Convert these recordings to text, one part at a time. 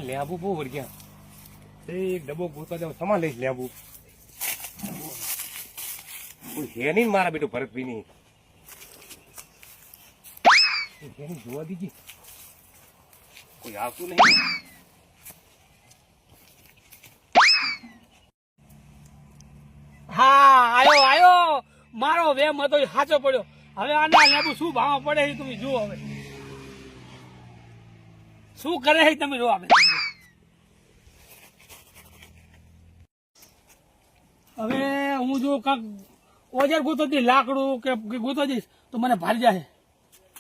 લેબુ બહુ વળગ્યા એક ડબ્બો ગોતવા જાવ સમાન લઈશ લેબુ હે નહીં મારા બેટું ભરતભાઈ ની જોવા દીધી કોઈ આવતું નહીં. હા આયો આયો મારો વેમ હતો સાચો પડ્યો. હવે આના લેબુ શું ભાવ પડે છે તમે જુઓ. હવે શું કરે છે તમે જુઓ. હવે હું જો કાંક ઓજાર ગોતો દઈશ લાકડું કે ગોતો દઈશ તો મને ભારી જાય.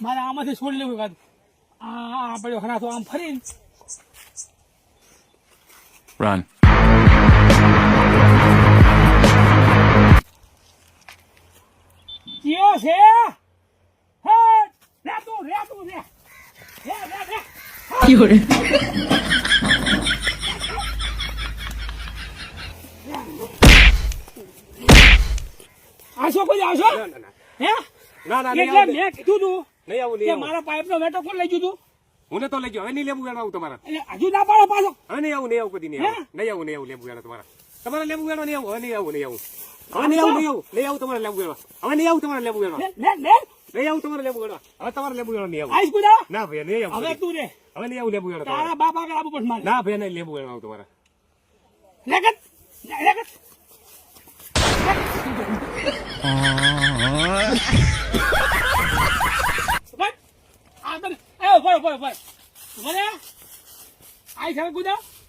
મારે આમાંથી છોડી લેવું કાંક આ પડ્યો ખરા તો આમ ફરીને Run. કયો છે હે રે તું રે આશો કોઈ આશો હે ના ના એટલે મેં કીધું તું નહીં આવું કે નહીં મારા પાઇપ નો વેટો કોણ લઈ ગયું તું. હું તો લઈ ગયો હવે નહીં લેબુ વેણવા આવું તમારા એટલે હજુ ના પાડો પાછો. હવે નહીં આવું કદી નહીં આવું લેબુ વેણવા તમારા લેબુ વેણવા નહીં આવું હવે નહીં આવું નહીં આવું તમારે લેબુ વેણવા હવે નહીં આવું તમારે લેબુ વેણવા લે લે નહીં આવું તમારે લેબુ વેણવા હવે તમારે લેબુ વેણવા નહીં આવું આઈસ કુદા ના ભાઈ નહીં આવું હવે તું રે હવે નહીં આવું લેબુ વેણવા તારા બાપ આગળ આવું પડશે મારે. ના ભાઈ નહીં લેબુ વેણવા આવું તમારા લેકત લેકત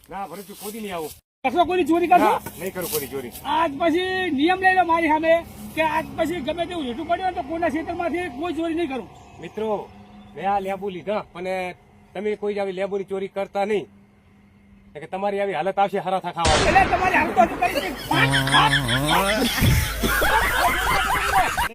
ના ભરત ખોદી નહીં આવું કોઈ ચોરી કરશો નહીં કરું કોઈ ચોરી. આજ પછી નિયમ લઈ લો મારી સામે કે આજ પછી ગમે તેવું હેઠું પડ્યું તો કોઈના ક્ષેત્રમાંથી કોઈ ચોરી નહીં કરું. મિત્રો મેં આ લેબુ લીધા અને તમે કોઈ જ આવી લેબુની ચોરી કરતા નહીં કે તમારી આવી હાલત આવશે હરાથા ખાવા. એટલે તમારી હાલત